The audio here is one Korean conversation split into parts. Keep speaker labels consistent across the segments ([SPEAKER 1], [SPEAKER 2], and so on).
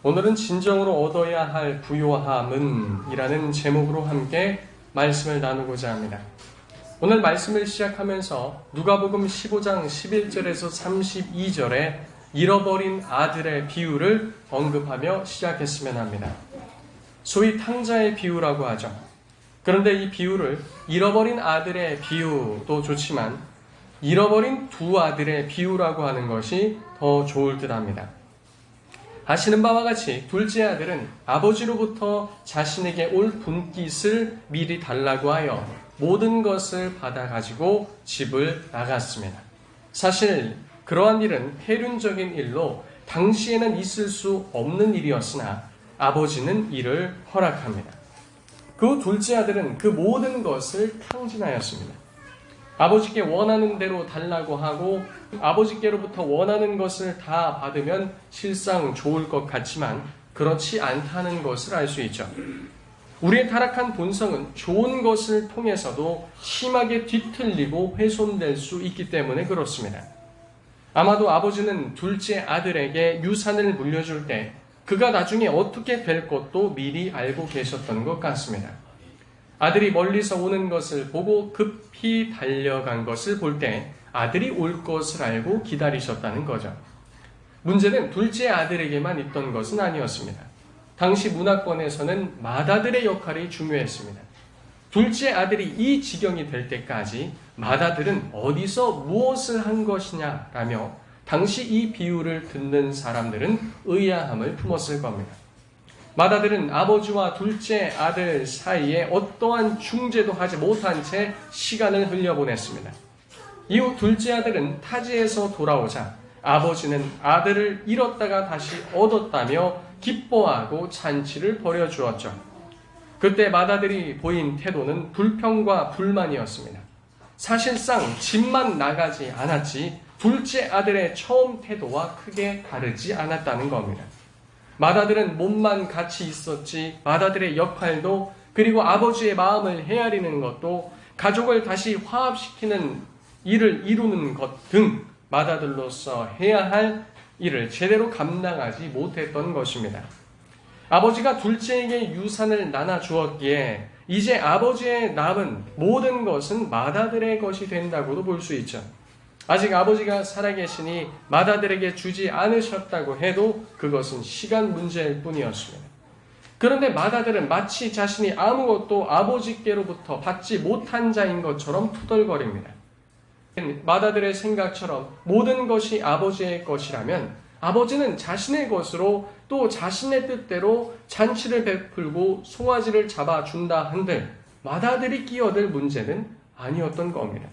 [SPEAKER 1] 오늘은 진정으로 얻어야 할 부요함은 이라는 제목으로 함께 말씀을 나누고자 합니다. 오늘 말씀을 시작하면서 누가복음 15장 11절에서 32절에 잃어버린 아들의 비유를 언급하며 시작했으면 합니다. 소위 탕자의 비유라고 하죠. 그런데 이 비유를 잃어버린 아들의 비유도 좋지만 잃어버린 두 아들의 비유라고 하는 것이 더 좋을 듯 합니다. 아시는 바와 같이 둘째 아들은 아버지로부터 자신에게 올 분깃을 미리 달라고 하여 모든 것을 받아 가지고 집을 나갔습니다. 사실 그러한 일은 폐륜적인 일로 당시에는 있을 수 없는 일이었으나 아버지는 이를 허락합니다. 그 둘째 아들은 그 모든 것을 탕진하였습니다. 아버지께 원하는 대로 달라고 하고 아버지께로부터 원하는 것을 다 받으면 실상 좋을 것 같지만 그렇지 않다는 것을 알 수 있죠. 우리의 타락한 본성은 좋은 것을 통해서도 심하게 뒤틀리고 훼손될 수 있기 때문에 그렇습니다. 아마도 아버지는 둘째 아들에게 유산을 물려줄 때 그가 나중에 어떻게 될 것도 미리 알고 계셨던 것 같습니다. 아들이 멀리서 오는 것을 보고 급히 달려간 것을 볼 때 아들이 올 것을 알고 기다리셨다는 거죠. 문제는 둘째 아들에게만 있던 것은 아니었습니다. 당시 문화권에서는 맏아들의 역할이 중요했습니다. 둘째 아들이 이 지경이 될 때까지 맏아들은 어디서 무엇을 한 것이냐라며 당시 이 비유를 듣는 사람들은 의아함을 품었을 겁니다. 맏아들은 아버지와 둘째 아들 사이에 어떠한 중재도 하지 못한 채 시간을 흘려보냈습니다. 이후 둘째 아들은 타지에서 돌아오자 아버지는 아들을 잃었다가 다시 얻었다며 기뻐하고 잔치를 벌여주었죠. 그때 맏아들이 보인 태도는 불평과 불만이었습니다. 사실상 집만 나가지 않았지 둘째 아들의 처음 태도와 크게 다르지 않았다는 겁니다. 맏아들은 몸만 같이 있었지 맏아들의 역할도 그리고 아버지의 마음을 헤아리는 것도 가족을 다시 화합시키는 일을 이루는 것 등 맏아들로서 해야 할 일을 제대로 감당하지 못했던 것입니다. 아버지가 둘째에게 유산을 나눠주었기에 이제 아버지의 남은 모든 것은 맏아들의 것이 된다고도 볼 수 있죠. 아직 아버지가 살아계시니 맏아들에게 주지 않으셨다고 해도 그것은 시간 문제일 뿐이었습니다. 그런데 맏아들은 마치 자신이 아무것도 아버지께로부터 받지 못한 자인 것처럼 투덜거립니다. 맏아들의 생각처럼 모든 것이 아버지의 것이라면 아버지는 자신의 것으로 또 자신의 뜻대로 잔치를 베풀고 송아지를 잡아준다 한들 맏아들이 끼어들 문제는 아니었던 겁니다.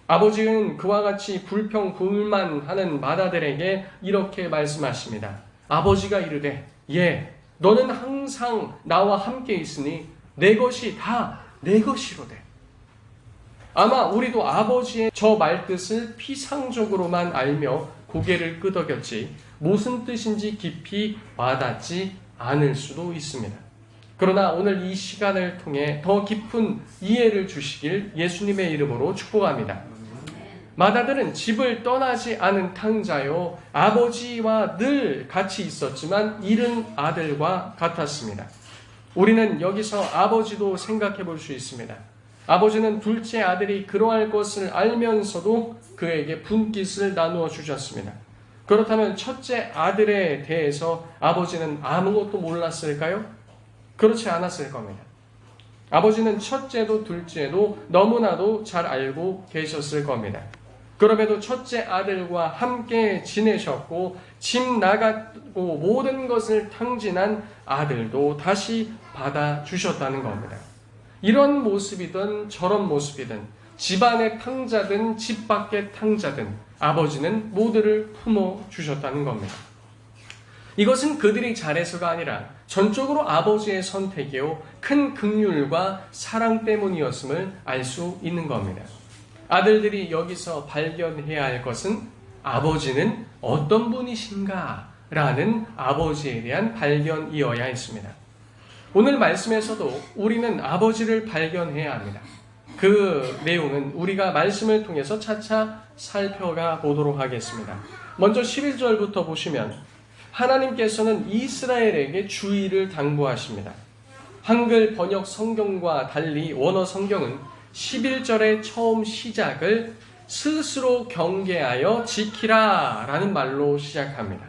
[SPEAKER 1] 아버지는 그와 같이 불평불만하는 맏아들에게 이렇게 말씀하십니다. 아버지가 이르되 너는 항상 나와 함께 있으니 내 것이 다 내 것이로되. 아마 우리도 아버지의 저 말뜻을 피상적으로만 알며 고개를 끄덕였지 무슨 뜻인지 깊이 와닿지 않을 수도 있습니다. 그러나 오늘 이 시간을 통해 더 깊은 이해를 주시길 예수님의 이름으로 축복합니다. 맏아들은 집을 떠나지 않은 탕자요 아버지와 늘 같이 있었지만 잃은 아들과 같았습니다. 우리는 여기서 아버지도 생각해 볼 수 있습니다. 아버지는 둘째 아들이 그러할 것을 알면서도 그에게 분깃을 나누어 주셨습니다. 그렇다면 첫째 아들에 대해서 아버지는 아무것도 몰랐을까요? 그렇지 않았을 겁니다. 아버지는 첫째도 둘째도 너무나도 잘 알고 계셨을 겁니다. 그럼에도 첫째 아들과 함께 지내셨고 집 나갔고 모든 것을 탕진한 아들도 다시 받아주셨다는 겁니다. 이런 모습이든 저런 모습이든 집안의 탕자든 집 밖의 탕자든 아버지는 모두를 품어주셨다는 겁니다. 이것은 그들이 잘해서가 아니라 전적으로 아버지의 선택이요 큰 긍휼과 사랑 때문이었음을 알 수 있는 겁니다. 아들들이 여기서 발견해야 할 것은 아버지는 어떤 분이신가 라는 아버지에 대한 발견이어야 했습니다. 오늘 말씀에서도 우리는 아버지를 발견해야 합니다. 그 내용은 우리가 말씀을 통해서 차차 살펴가 보도록 하겠습니다. 먼저 11절부터 보시면 하나님께서는 이스라엘에게 주의를 당부하십니다. 한글 번역 성경과 달리 원어 성경은 11절의 처음 시작을 스스로 경계하여 지키라 라는 말로 시작합니다.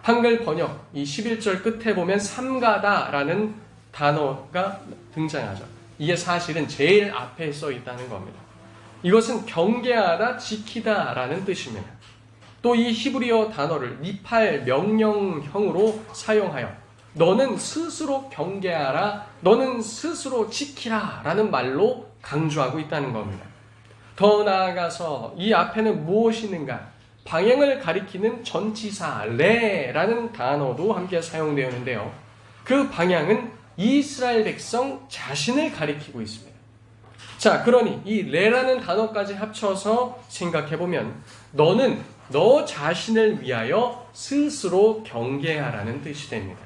[SPEAKER 1] 한글 번역 이 11절 끝에 보면 삼가다 라는 단어가 등장하죠. 이게 사실은 제일 앞에 써 있다는 겁니다. 이것은 경계하다, 지키다 라는 뜻입니다. 또 이 히브리어 단어를 니팔 명령형으로 사용하여 너는 스스로 경계하라, 너는 스스로 지키라 라는 말로 강조하고 있다는 겁니다. 더 나아가서 이 앞에는 무엇이 있는가? 방향을 가리키는 전치사 레라는 단어도 함께 사용되어 있는데요. 그 방향은 이스라엘 백성 자신을 가리키고 있습니다. 자, 그러니 이 레라는 단어까지 합쳐서 생각해보면 너는 너 자신을 위하여 스스로 경계하라는 뜻이 됩니다.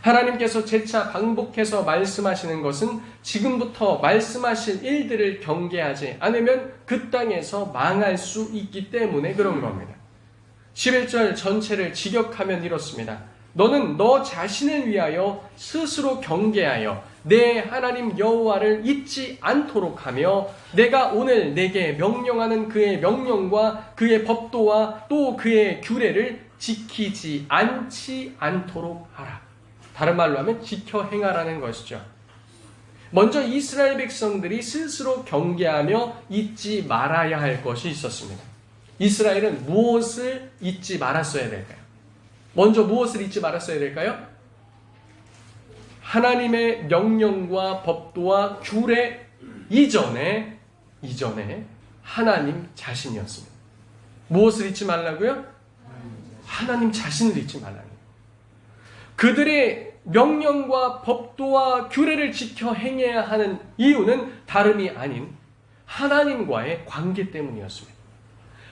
[SPEAKER 1] 하나님께서 재차 반복해서 말씀하시는 것은 지금부터 말씀하실 일들을 경계하지 않으면 그 땅에서 망할 수 있기 때문에 그런 겁니다. 11절 전체를 직역하면 이렇습니다. 너는 너 자신을 위하여 스스로 경계하여 내 하나님 여호와를 잊지 않도록 하며 내가 오늘 내게 명령하는 그의 명령과 그의 법도와 또 그의 규례를 지키지 않도록 하라. 다른 말로 하면 지켜 행하라는 것이죠. 먼저 이스라엘 백성들이 스스로 경계하며 잊지 말아야 할 것이 있었습니다. 이스라엘은 무엇을 잊지 말았어야 될까요? 먼저 무엇을 잊지 말았어야 될까요? 하나님의 명령과 법도와 규례 이전에 하나님 자신이었습니다. 무엇을 잊지 말라고요? 하나님 자신을 잊지 말라는 거예요. 그들의 명령과 법도와 규례를 지켜 행해야 하는 이유는 다름이 아닌 하나님과의 관계 때문이었습니다.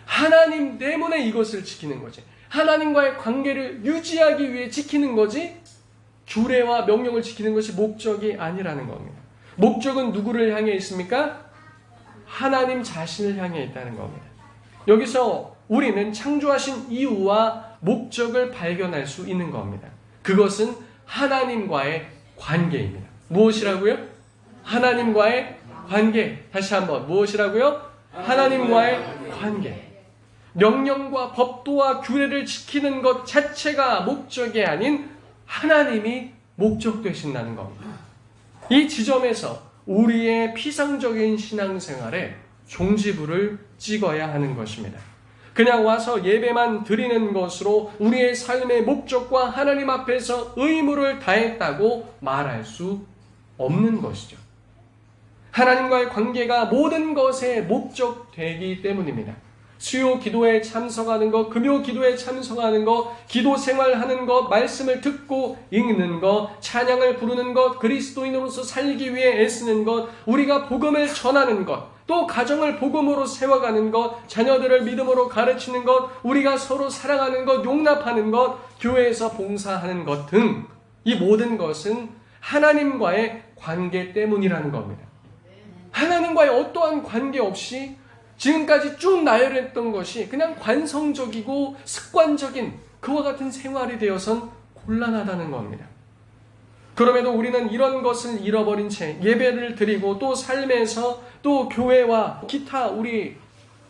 [SPEAKER 1] 하나님 때문에 이것을 지키는 거지. 하나님과의 관계를 유지하기 위해 지키는 거지 규례와 명령을 지키는 것이 목적이 아니라는 겁니다. 목적은 누구를 향해 있습니까? 하나님 자신을 향해 있다는 겁니다. 여기서 우리는 창조하신 이유와 목적을 발견할 수 있는 겁니다. 그것은 하나님과의 관계입니다. 무엇이라고요? 하나님과의 관계. 다시 한번 무엇이라고요? 하나님과의 관계. 명령과 법도와 규례를 지키는 것 자체가 목적이 아닌 하나님이 목적 되신다는 겁니다. 이 지점에서 우리의 피상적인 신앙생활에 종지부를 찍어야 하는 것입니다. 그냥 와서 예배만 드리는 것으로 우리의 삶의 목적과 하나님 앞에서 의무를 다했다고 말할 수 없는 것이죠. 하나님과의 관계가 모든 것의 목적 되기 때문입니다. 수요 기도에 참석하는 것, 금요 기도에 참석하는 것, 기도 생활하는 것, 말씀을 듣고 읽는 것, 찬양을 부르는 것, 그리스도인으로서 살기 위해 애쓰는 것, 우리가 복음을 전하는 것, 또 가정을 복음으로 세워가는 것, 자녀들을 믿음으로 가르치는 것, 우리가 서로 사랑하는 것, 용납하는 것, 교회에서 봉사하는 것 등 이 모든 것은 하나님과의 관계 때문이라는 겁니다. 하나님과의 어떠한 관계 없이 지금까지 쭉 나열했던 것이 그냥 관성적이고 습관적인 그와 같은 생활이 되어선 곤란하다는 겁니다. 그럼에도 우리는 이런 것을 잃어버린 채 예배를 드리고 또 삶에서 또 교회와 기타 우리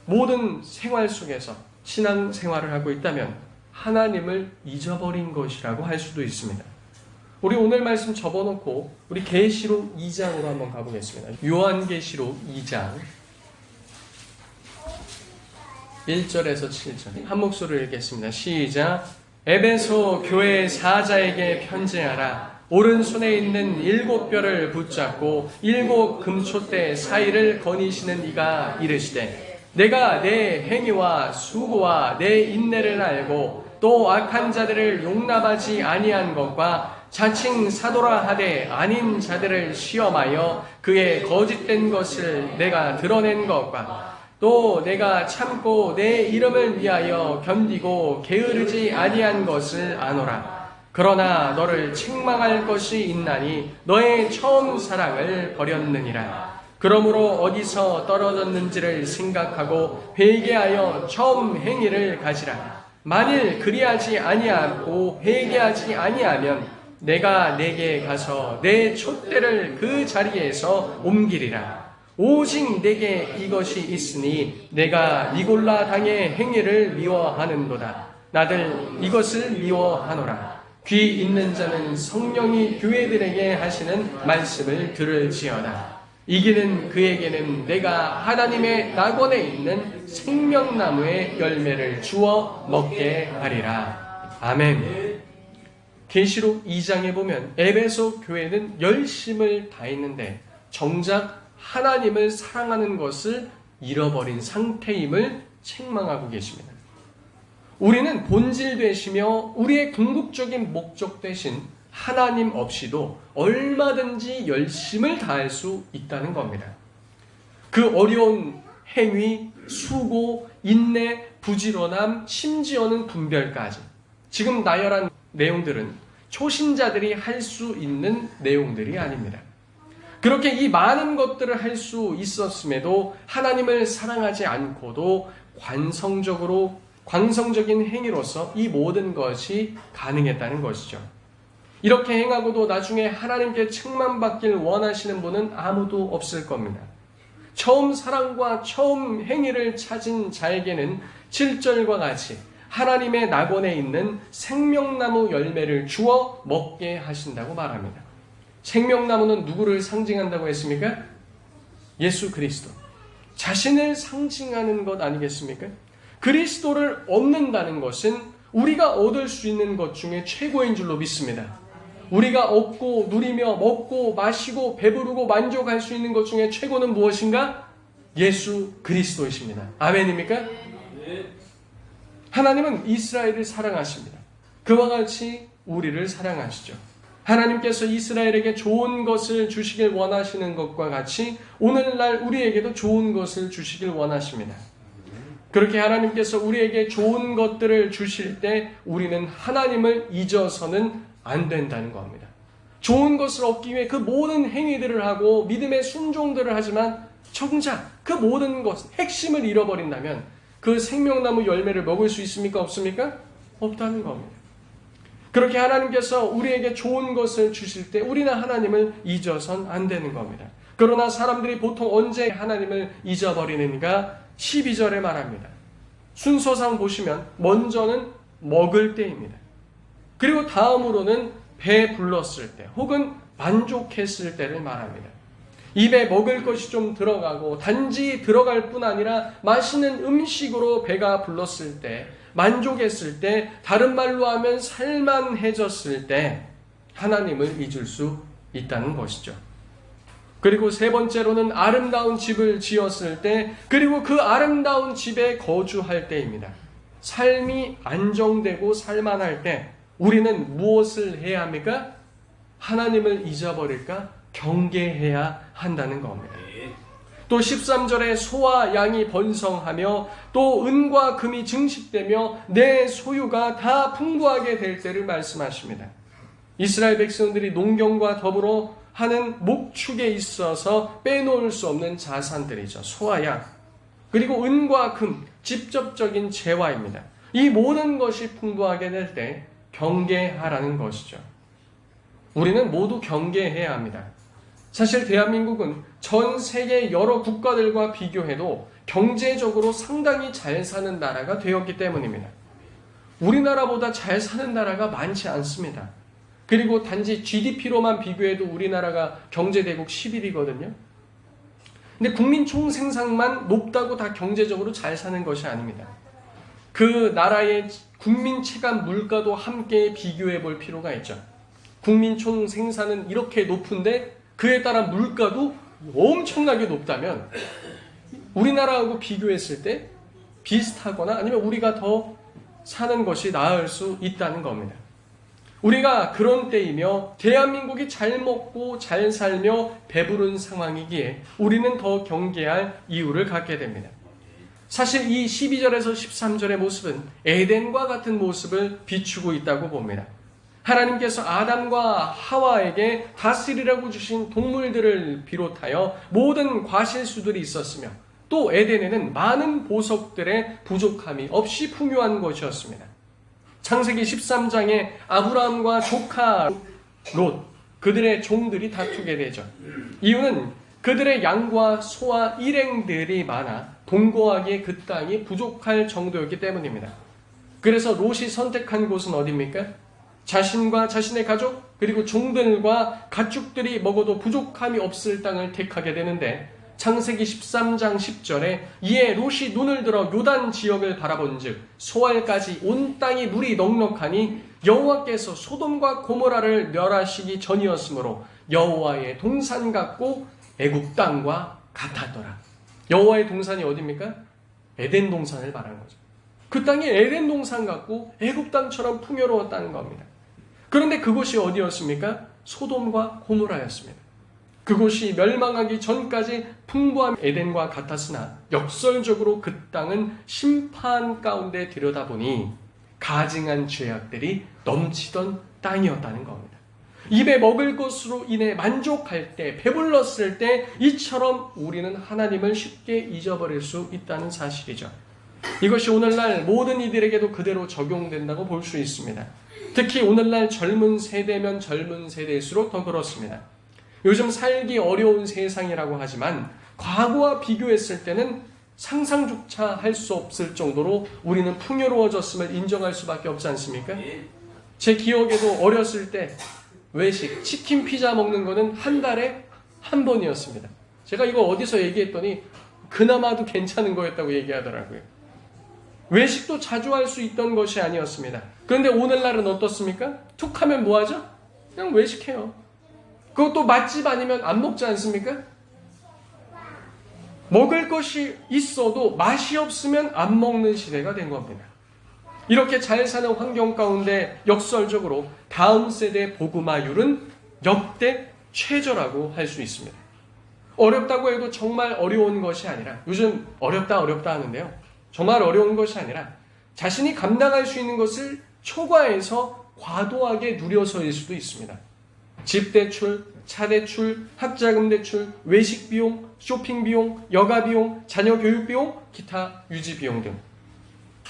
[SPEAKER 1] 모든 생활 속에서 신앙생활을 하고 있다면 하나님을 잊어버린 것이라고 할 수도 있습니다. 우리 오늘 말씀 접어놓고 우리 계시록 2장으로 한번 가보겠습니다. 요한계시록 2장 1절에서 7절 한 목소리를 읽겠습니다. 시작. 에베소 교회 사자에게 편지하라. 오른손에 있는 7뼈를 붙잡고 7 금촛대 사이를 거니시는 이가 이르시되 내가 내 행위와 수고와 내 인내를 알고 또 악한 자들을 용납하지 아니한 것과 자칭 사도라 하되 아닌 자들을 시험하여 그의 거짓된 것을 내가 드러낸 것과 또 내가 참고 내 이름을 위하여 견디고 게으르지 아니한 것을 아노라. 그러나 너를 책망할 것이 있나니 너의 처음 사랑을 버렸느니라. 그러므로 어디서 떨어졌는지를 생각하고 회개하여 처음 행위를 가지라. 만일 그리하지 아니하고 회개하지 아니하면 내가 내게 가서 내 촛대를 그 자리에서 옮기리라. 오직 내게 이것이 있으니 내가 니골라 당의 행위를 미워하는도다. 나들 이것을 미워하노라. 귀 있는 자는 성령이 교회들에게 하시는 말씀을 들을지어다. 이기는 그에게는 내가 하나님의 낙원에 있는 생명나무의 열매를 주어 먹게 하리라. 아멘. 계시록 2장에 보면 에베소 교회는 열심을 다했는데 정작 하나님을 사랑하는 것을 잃어버린 상태임을 책망하고 계십니다. 우리는 본질 되시며 우리의 궁극적인 목적 되신 하나님 없이도 얼마든지 열심을 다할 수 있다는 겁니다. 그 어려운 행위, 수고, 인내, 부지런함, 심지어는 분별까지 지금 나열한 내용들은 초신자들이 할 수 있는 내용들이 아닙니다. 그렇게 이 많은 것들을 할 수 있었음에도 하나님을 사랑하지 않고도 관성적인 행위로서 이 모든 것이 가능했다는 것이죠. 이렇게 행하고도 나중에 하나님께 책망받길 원하시는 분은 아무도 없을 겁니다. 처음 사랑과 처음 행위를 찾은 자에게는 7절과 같이 하나님의 낙원에 있는 생명나무 열매를 주어 먹게 하신다고 말합니다. 생명나무는 누구를 상징한다고 했습니까? 예수 그리스도. 자신을 상징하는 것 아니겠습니까? 그리스도를 얻는다는 것은 우리가 얻을 수 있는 것 중에 최고인 줄로 믿습니다. 우리가 얻고 누리며 먹고 마시고 배부르고 만족할 수 있는 것 중에 최고는 무엇인가? 예수 그리스도이십니다. 아멘입니까? 하나님은 이스라엘을 사랑하십니다. 그와 같이 우리를 사랑하시죠. 하나님께서 이스라엘에게 좋은 것을 주시길 원하시는 것과 같이 오늘날 우리에게도 좋은 것을 주시길 원하십니다. 그렇게 하나님께서 우리에게 좋은 것들을 주실 때 우리는 하나님을 잊어서는 안 된다는 겁니다. 좋은 것을 얻기 위해 그 모든 행위들을 하고 믿음의 순종들을 하지만 정작 그 모든 것, 핵심을 잃어버린다면 그 생명나무 열매를 먹을 수 있습니까? 없습니까? 없다는 겁니다. 그렇게 하나님께서 우리에게 좋은 것을 주실 때 우리는 하나님을 잊어선 안 되는 겁니다. 그러나 사람들이 보통 언제 하나님을 잊어버리는가? 12절에 말합니다. 순서상 보시면 먼저는 먹을 때입니다. 그리고 다음으로는 배 불렀을 때 혹은 만족했을 때를 말합니다. 입에 먹을 것이 좀 들어가고 단지 들어갈 뿐 아니라 맛있는 음식으로 배가 불렀을 때, 만족했을 때, 다른 말로 하면 살만해졌을 때 하나님을 잊을 수 있다는 것이죠. 그리고 세 번째로는 아름다운 집을 지었을 때, 그리고 그 아름다운 집에 거주할 때입니다. 삶이 안정되고 살만할 때 우리는 무엇을 해야 합니까? 하나님을 잊어버릴까? 경계해야 한다는 겁니다. 또 13절에 소와 양이 번성하며 또 은과 금이 증식되며 내 소유가 다 풍부하게 될 때를 말씀하십니다. 이스라엘 백성들이 농경과 더불어 하는 목축에 있어서 빼놓을 수 없는 자산들이죠. 소와 양, 그리고 은과 금, 직접적인 재화입니다. 이 모든 것이 풍부하게 될 때 경계하라는 것이죠. 우리는 모두 경계해야 합니다. 사실 대한민국은 전 세계 여러 국가들과 비교해도 경제적으로 상당히 잘 사는 나라가 되었기 때문입니다. 우리나라보다 잘 사는 나라가 많지 않습니다. 그리고 단지 GDP로만 비교해도 우리나라가 경제대국 10위거든요. 근데 국민 총생산만 높다고 다 경제적으로 잘 사는 것이 아닙니다. 그 나라의 국민 체감 물가도 함께 비교해 볼 필요가 있죠. 국민 총생산은 이렇게 높은데 그에 따라 물가도 엄청나게 높다면 우리나라하고 비교했을 때 비슷하거나 아니면 우리가 더 사는 것이 나을 수 있다는 겁니다. 우리가 그런 때이며 대한민국이 잘 먹고 잘 살며 배부른 상황이기에 우리는 더 경계할 이유를 갖게 됩니다. 사실 이 12절에서 13절의 모습은 에덴과 같은 모습을 비추고 있다고 봅니다. 하나님께서 아담과 하와에게 다스리라고 주신 동물들을 비롯하여 모든 과실수들이 있었으며 또 에덴에는 많은 보석들의 부족함이 없이 풍요한 것이었습니다. 창세기 13장에 아브라함과 조카 롯, 그들의 종들이 다투게 되죠. 이유는 그들의 양과 소와 일행들이 많아 동거하기에 그 땅이 부족할 정도였기 때문입니다. 그래서 롯이 선택한 곳은 어디입니까? 자신과 자신의 가족 그리고 종들과 가축들이 먹어도 부족함이 없을 땅을 택하게 되는데 창세기 13장 10절에 이에 롯이 눈을 들어 요단 지역을 바라본즉 소알까지 온 땅이 물이 넉넉하니 여호와께서 소돔과 고모라를 멸하시기 전이었으므로 여호와의 동산 같고 애굽 땅과 같았더라. 여호와의 동산이 어디입니까? 에덴 동산을 말하는 거죠. 그 땅이 에덴 동산 같고 애굽 땅처럼 풍요로웠다는 겁니다. 그런데 그곳이 어디였습니까? 소돔과 고모라였습니다. 그곳이 멸망하기 전까지 풍부한 에덴과 같았으나 역설적으로 그 땅은 심판 가운데 들여다보니 가증한 죄악들이 넘치던 땅이었다는 겁니다. 입에 먹을 것으로 인해 만족할 때, 배불렀을 때 이처럼 우리는 하나님을 쉽게 잊어버릴 수 있다는 사실이죠. 이것이 오늘날 모든 이들에게도 그대로 적용된다고 볼 수 있습니다. 특히 오늘날 젊은 세대면 젊은 세대일수록 더 그렇습니다. 요즘 살기 어려운 세상이라고 하지만 과거와 비교했을 때는 상상조차 할 수 없을 정도로 우리는 풍요로워졌음을 인정할 수밖에 없지 않습니까? 제 기억에도 어렸을 때 외식, 치킨, 피자 먹는 거는 한 달에 한 번이었습니다. 제가 이거 어디서 얘기했더니 그나마도 괜찮은 거였다고 얘기하더라고요. 외식도 자주 할 수 있던 것이 아니었습니다. 그런데 오늘날은 어떻습니까? 툭 하면 뭐 하죠? 그냥 외식해요. 그것도 맛집 아니면 안 먹지 않습니까? 먹을 것이 있어도 맛이 없으면 안 먹는 시대가 된 겁니다. 이렇게 잘 사는 환경 가운데 역설적으로 다음 세대 복음화율은 역대 최저라고 할 수 있습니다. 어렵다고 해도 정말 어려운 것이 아니라 요즘 어렵다 하는데요. 정말 어려운 것이 아니라 자신이 감당할 수 있는 것을 초과해서 과도하게 누려서일 수도 있습니다. 집 대출, 차 대출, 학자금 대출, 외식 비용, 쇼핑 비용, 여가 비용, 자녀 교육 비용, 기타 유지 비용 등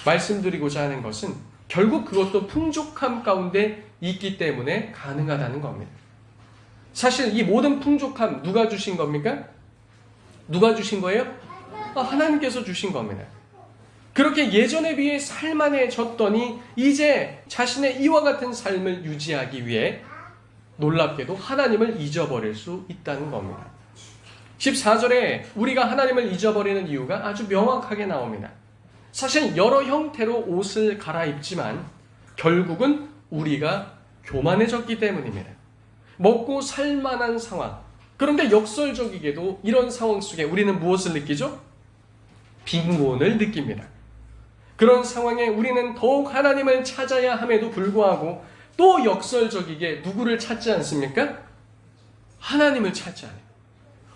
[SPEAKER 1] 말씀드리고자 하는 것은 결국 그것도 풍족함 가운데 있기 때문에 가능하다는 겁니다. 사실 이 모든 풍족함 누가 주신 겁니까? 누가 주신 거예요? 하나님께서 주신 겁니다. 그렇게 예전에 비해 살만해졌더니 이제 자신의 이와 같은 삶을 유지하기 위해 놀랍게도 하나님을 잊어버릴 수 있다는 겁니다. 14절에 우리가 하나님을 잊어버리는 이유가 아주 명확하게 나옵니다. 사실 여러 형태로 옷을 갈아입지만 결국은 우리가 교만해졌기 때문입니다. 먹고 살만한 상황. 그런데 역설적이게도 이런 상황 속에 우리는 무엇을 느끼죠? 빈곤을 느낍니다. 그런 상황에 우리는 더욱 하나님을 찾아야 함에도 불구하고 또 역설적이게 누구를 찾지 않습니까? 하나님을 찾지 않아요.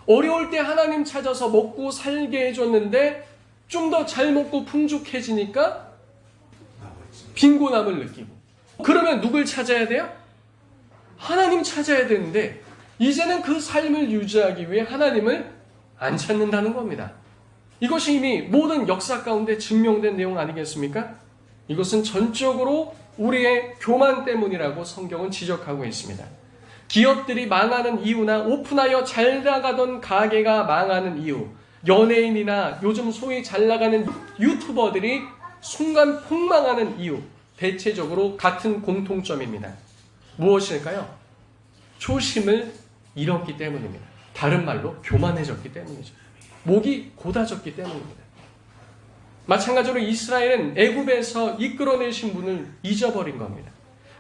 [SPEAKER 1] 어려울 때 하나님 찾아서 먹고 살게 해줬는데 좀 더 잘 먹고 풍족해지니까 빈곤함을 느끼고 그러면 누굴 찾아야 돼요? 하나님 찾아야 되는데 이제는 그 삶을 유지하기 위해 하나님을 안 찾는다는 겁니다. 이것이 이미 모든 역사 가운데 증명된 내용 아니겠습니까? 이것은 전적으로 우리의 교만 때문이라고 성경은 지적하고 있습니다. 기업들이 망하는 이유나 오픈하여 잘 나가던 가게가 망하는 이유, 연예인이나 요즘 소위 잘 나가는 유튜버들이 순간 폭망하는 이유, 대체적으로 같은 공통점입니다. 무엇일까요? 초심을 잃었기 때문입니다. 다른 말로 교만해졌기 때문이죠. 목이 곧아졌기 때문입니다. 마찬가지로 이스라엘은 애굽에서 이끌어내신 분을 잊어버린 겁니다.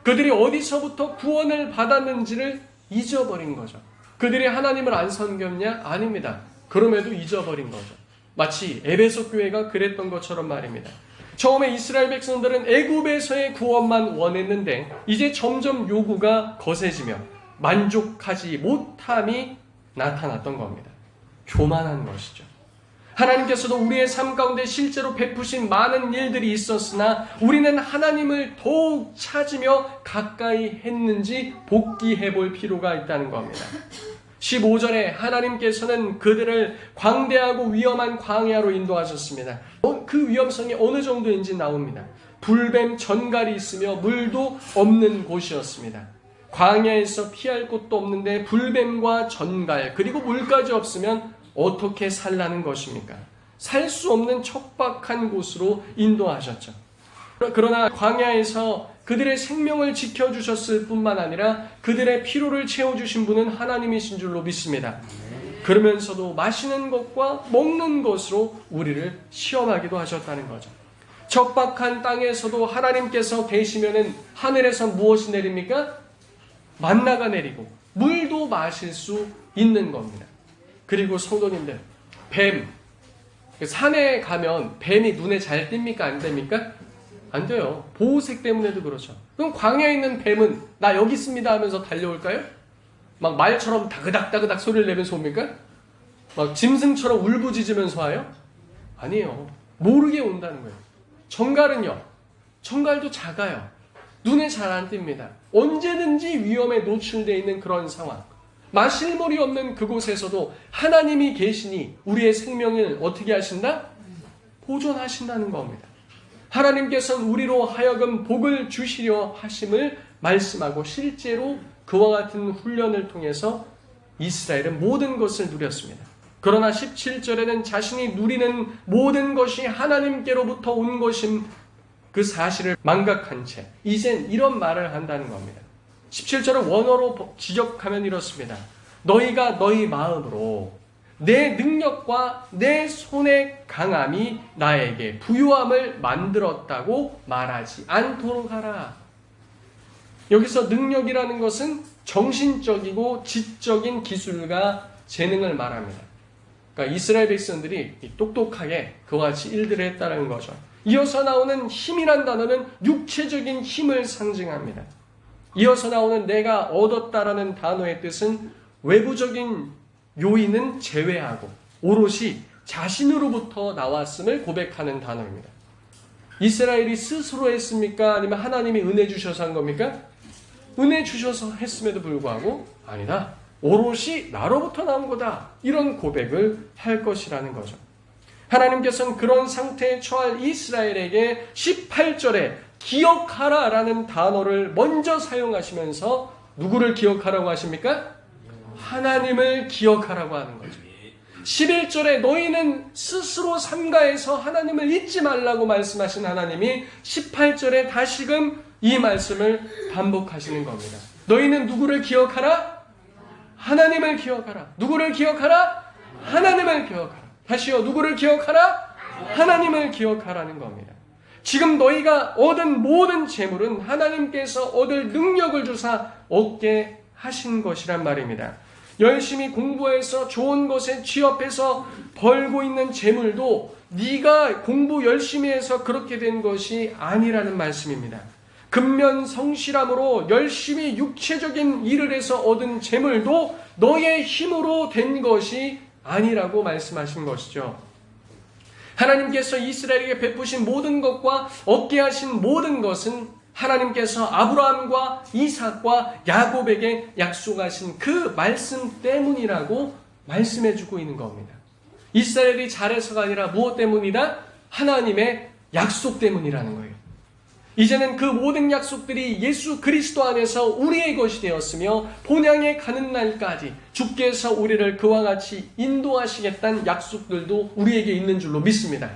[SPEAKER 1] 그들이 어디서부터 구원을 받았는지를 잊어버린 거죠. 그들이 하나님을 안 섬겼냐? 아닙니다. 그럼에도 잊어버린 거죠. 마치 에베소 교회가 그랬던 것처럼 말입니다. 처음에 이스라엘 백성들은 애굽에서의 구원만 원했는데 이제 점점 요구가 거세지며 만족하지 못함이 나타났던 겁니다. 교만한 것이죠. 하나님께서도 우리의 삶 가운데 실제로 베푸신 많은 일들이 있었으나 우리는 하나님을 더욱 찾으며 가까이 했는지 복기해 볼 필요가 있다는 겁니다. 15절에 하나님께서는 그들을 광대하고 위험한 광야로 인도하셨습니다. 그 위험성이 어느 정도인지 나옵니다. 불뱀 전갈이 있으며 물도 없는 곳이었습니다. 광야에서 피할 곳도 없는데 불뱀과 전갈 그리고 물까지 없으면 어떻게 살라는 것입니까? 살 수 없는 척박한 곳으로 인도하셨죠. 그러나 광야에서 그들의 생명을 지켜주셨을 뿐만 아니라 그들의 피로를 채워주신 분은 하나님이신 줄로 믿습니다. 그러면서도 마시는 것과 먹는 것으로 우리를 시험하기도 하셨다는 거죠. 척박한 땅에서도 하나님께서 계시면은 하늘에서 무엇이 내립니까? 만나가 내리고 물도 마실 수 있는 겁니다. 그리고 성도님들, 뱀, 산에 가면 뱀이 눈에 잘 띕니까? 안 됩니까? 안 돼요. 보호색 때문에도 그렇죠. 그럼 광야에 있는 뱀은 나 여기 있습니다 하면서 달려올까요? 막 말처럼 다그닥다그닥 소리를 내면서 옵니까? 막 짐승처럼 울부짖으면서 와요? 아니에요. 모르게 온다는 거예요. 전갈은요. 전갈도 작아요. 눈에 잘 안 띕니다. 언제든지 위험에 노출되어 있는 그런 상황. 마실 물이 없는 그곳에서도 하나님이 계시니 우리의 생명을 어떻게 하신다? 보존하신다는 겁니다. 하나님께서는 우리로 하여금 복을 주시려 하심을 말씀하고 실제로 그와 같은 훈련을 통해서 이스라엘은 모든 것을 누렸습니다. 그러나 17절에는 자신이 누리는 모든 것이 하나님께로부터 온 것임 그 사실을 망각한 채 이젠 이런 말을 한다는 겁니다. 17절을 원어로 지적하면 이렇습니다. 너희가 너희 마음으로 내 능력과 내 손의 강함이 나에게 부유함을 만들었다고 말하지 않도록 하라. 여기서 능력이라는 것은 정신적이고 지적인 기술과 재능을 말합니다. 그러니까 이스라엘 백성들이 똑똑하게 그와 같이 일들을 했다는 거죠. 이어서 나오는 힘이란 단어는 육체적인 힘을 상징합니다. 이어서 나오는 내가 얻었다라는 단어의 뜻은 외부적인 요인은 제외하고 오롯이 자신으로부터 나왔음을 고백하는 단어입니다. 이스라엘이 스스로 했습니까? 아니면 하나님이 은혜 주셔서 한 겁니까? 은혜 주셔서 했음에도 불구하고 아니다. 오롯이 나로부터 나온 거다. 이런 고백을 할 것이라는 거죠. 하나님께서는 그런 상태에 처할 이스라엘에게 18절에 기억하라라는 단어를 먼저 사용하시면서 누구를 기억하라고 하십니까? 하나님을 기억하라고 하는 거죠. 11절에 너희는 스스로 삼가해서 하나님을 잊지 말라고 말씀하신 하나님이 18절에 다시금 이 말씀을 반복하시는 겁니다. 너희는 누구를 기억하라? 하나님을 기억하라. 누구를 기억하라? 하나님을 기억하라. 다시요. 누구를 기억하라? 하나님을 기억하라는 겁니다. 지금 너희가 얻은 모든 재물은 하나님께서 얻을 능력을 주사 얻게 하신 것이란 말입니다. 열심히 공부해서 좋은 곳에 취업해서 벌고 있는 재물도 네가 공부 열심히 해서 그렇게 된 것이 아니라는 말씀입니다. 근면 성실함으로 열심히 육체적인 일을 해서 얻은 재물도 너의 힘으로 된 것이 아니라고 말씀하신 것이죠. 하나님께서 이스라엘에게 베푸신 모든 것과 얻게 하신 모든 것은 하나님께서 아브라함과 이삭과 야곱에게 약속하신 그 말씀 때문이라고 말씀해주고 있는 겁니다. 이스라엘이 잘해서가 아니라 무엇 때문이다? 하나님의 약속 때문이라는 거예요. 이제는 그 모든 약속들이 예수 그리스도 안에서 우리의 것이 되었으며 본향에 가는 날까지 주께서 우리를 그와 같이 인도하시겠다는 약속들도 우리에게 있는 줄로 믿습니다.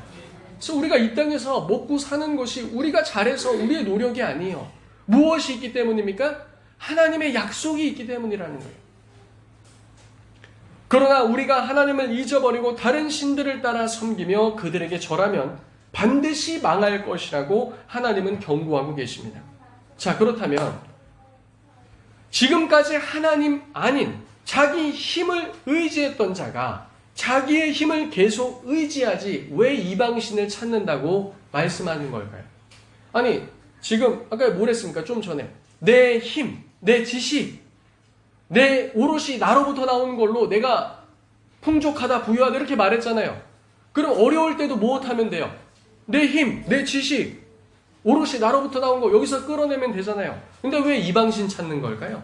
[SPEAKER 1] 그래서 우리가 이 땅에서 먹고 사는 것이 우리가 잘해서 우리의 노력이 아니에요. 무엇이 있기 때문입니까? 하나님의 약속이 있기 때문이라는 거예요. 그러나 우리가 하나님을 잊어버리고 다른 신들을 따라 섬기며 그들에게 절하면 반드시 망할 것이라고 하나님은 경고하고 계십니다. 자, 그렇다면 지금까지 하나님 아닌 자기 힘을 의지했던 자가 자기의 힘을 계속 의지하지 왜 이방신을 찾는다고 말씀하는 걸까요? 아니, 지금 아까 뭘 했습니까? 좀 전에 내 힘, 내 지식, 내 오롯이 나로부터 나온 걸로 내가 풍족하다, 부유하다 이렇게 말했잖아요. 그럼 어려울 때도 무엇하면 돼요? 내 힘, 내 지식, 오롯이 나로부터 나온 거 여기서 끌어내면 되잖아요. 근데 왜 이방신 찾는 걸까요?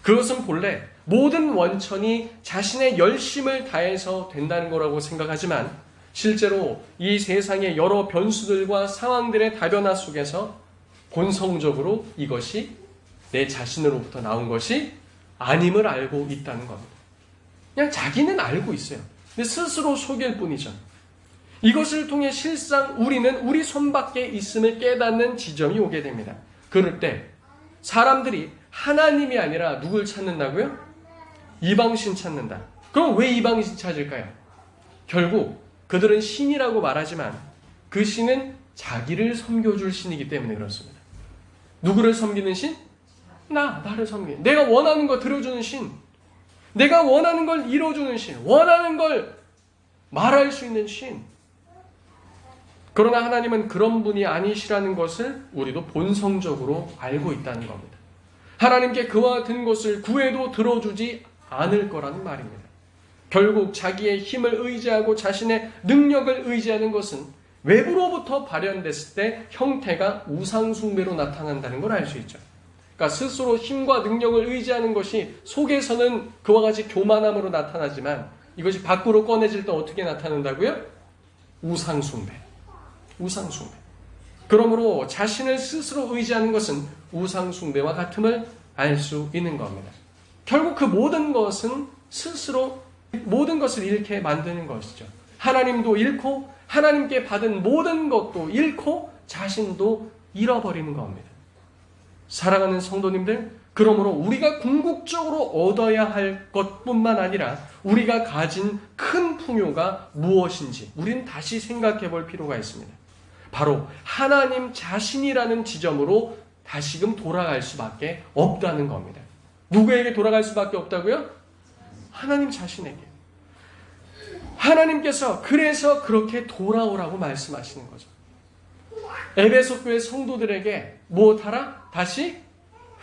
[SPEAKER 1] 그것은 본래 모든 원천이 자신의 열심을 다해서 된다는 거라고 생각하지만 실제로 이 세상의 여러 변수들과 상황들의 다변화 속에서 본성적으로 이것이 내 자신으로부터 나온 것이 아님을 알고 있다는 겁니다. 그냥 자기는 알고 있어요. 근데 스스로 속일 뿐이죠. 이것을 통해 실상 우리는 우리 손밖에 있음을 깨닫는 지점이 오게 됩니다. 그럴 때 사람들이 하나님이 아니라 누굴 찾는다고요? 이방신 찾는다. 그럼 왜 이방신 찾을까요? 결국 그들은 신이라고 말하지만 그 신은 자기를 섬겨줄 신이기 때문에 그렇습니다. 누구를 섬기는 신? 나를 섬기는, 내가 원하는 거 들어주는 신, 내가 원하는 걸 이뤄주는 신, 원하는 걸 말할 수 있는 신. 그러나 하나님은 그런 분이 아니시라는 것을 우리도 본성적으로 알고 있다는 겁니다. 하나님께 그와 같은 것을 구해도 들어주지 않을 거라는 말입니다. 결국 자기의 힘을 의지하고 자신의 능력을 의지하는 것은 외부로부터 발현됐을 때 형태가 우상숭배로 나타난다는 걸 알 수 있죠. 그러니까 스스로 힘과 능력을 의지하는 것이 속에서는 그와 같이 교만함으로 나타나지만 이것이 밖으로 꺼내질 때 어떻게 나타난다고요? 우상숭배. 우상숭배. 그러므로 자신을 스스로 의지하는 것은 우상숭배와 같음을 알 수 있는 겁니다. 결국 그 모든 것은 스스로 모든 것을 잃게 만드는 것이죠. 하나님도 잃고 하나님께 받은 모든 것도 잃고 자신도 잃어버리는 겁니다. 사랑하는 성도님들, 그러므로 우리가 궁극적으로 얻어야 할 것뿐만 아니라 우리가 가진 큰 풍요가 무엇인지 우리는 다시 생각해 볼 필요가 있습니다. 바로 하나님 자신이라는 지점으로 다시금 돌아갈 수밖에 없다는 겁니다. 누구에게 돌아갈 수밖에 없다고요? 하나님 자신에게. 하나님께서 그래서 그렇게 돌아오라고 말씀하시는 거죠. 에베소 교회 성도들에게 무엇하라? 다시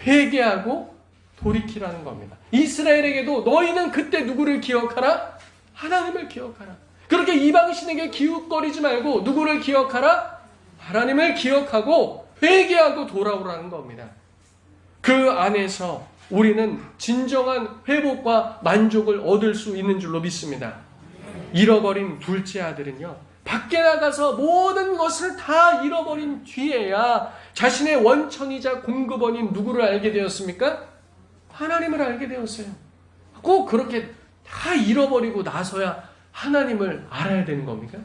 [SPEAKER 1] 회개하고 돌이키라는 겁니다. 이스라엘에게도 너희는 그때 누구를 기억하라? 하나님을 기억하라. 그렇게 이방신에게 기웃거리지 말고 누구를 기억하라? 하나님을 기억하고 회개하고 돌아오라는 겁니다. 그 안에서 우리는 진정한 회복과 만족을 얻을 수 있는 줄로 믿습니다. 잃어버린 둘째 아들은요, 밖에 나가서 모든 것을 다 잃어버린 뒤에야 자신의 원천이자 공급원인 누구를 알게 되었습니까? 하나님을 알게 되었어요. 꼭 그렇게 다 잃어버리고 나서야 하나님을 알아야 되는 겁니까?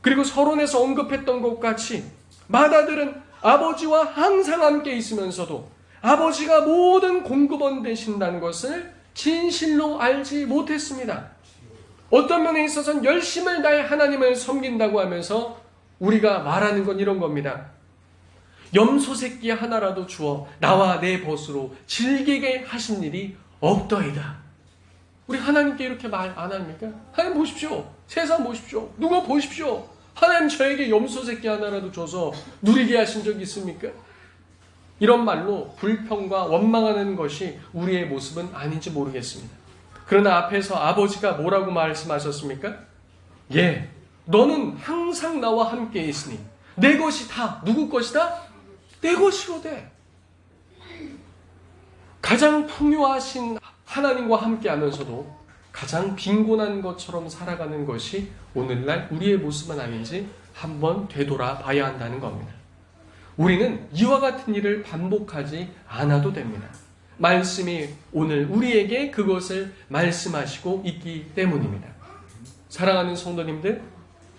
[SPEAKER 1] 그리고 서론에서 언급했던 것 같이 맏아들은 아버지와 항상 함께 있으면서도 아버지가 모든 공급원 되신다는 것을 진실로 알지 못했습니다. 어떤 면에 있어서는 열심을 다해 하나님을 섬긴다고 하면서 우리가 말하는 건 이런 겁니다. 염소 새끼 하나라도 주어 나와 내 벗으로 즐기게 하신 일이 없더이다. 우리 하나님께 이렇게 말 안 합니까? 하나님 보십시오. 세상 보십시오. 누가 보십시오. 하나님 저에게 염소 새끼 하나라도 줘서 누리게 하신 적 있습니까? 이런 말로 불평과 원망하는 것이 우리의 모습은 아닌지 모르겠습니다. 그러나 앞에서 아버지가 뭐라고 말씀하셨습니까? 예, 너는 항상 나와 함께 있으니 내 것이 다 누구 것이다? 내 것이로 돼. 가장 풍요하신 하나님과 함께 하면서도 가장 빈곤한 것처럼 살아가는 것이 오늘날 우리의 모습은 아닌지 한번 되돌아 봐야 한다는 겁니다. 우리는 이와 같은 일을 반복하지 않아도 됩니다. 말씀이 오늘 우리에게 그것을 말씀하시고 있기 때문입니다. 사랑하는 성도님들,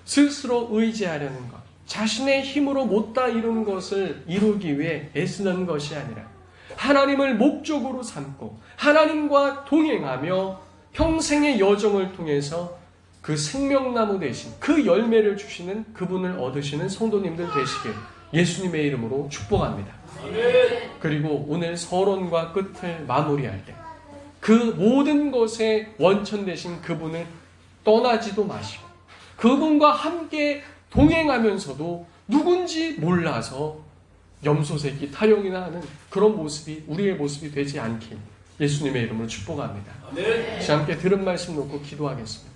[SPEAKER 1] 스스로 의지하려는 것, 자신의 힘으로 못다 이루는 것을 이루기 위해 애쓰는 것이 아니라 하나님을 목적으로 삼고 하나님과 동행하며 평생의 여정을 통해서 그 생명나무 대신 그 열매를 주시는 그분을 얻으시는 성도님들 되시길 예수님의 이름으로 축복합니다. 그리고 오늘 서론과 끝을 마무리할 때 그 모든 것의 원천 되신 그분을 떠나지도 마시고 그분과 함께 동행하면서도 누군지 몰라서 염소새끼 타령이나 하는 그런 모습이 우리의 모습이 되지 않길 예수님의 이름으로 축복합니다. 함께 들은 말씀 놓고 기도하겠습니다.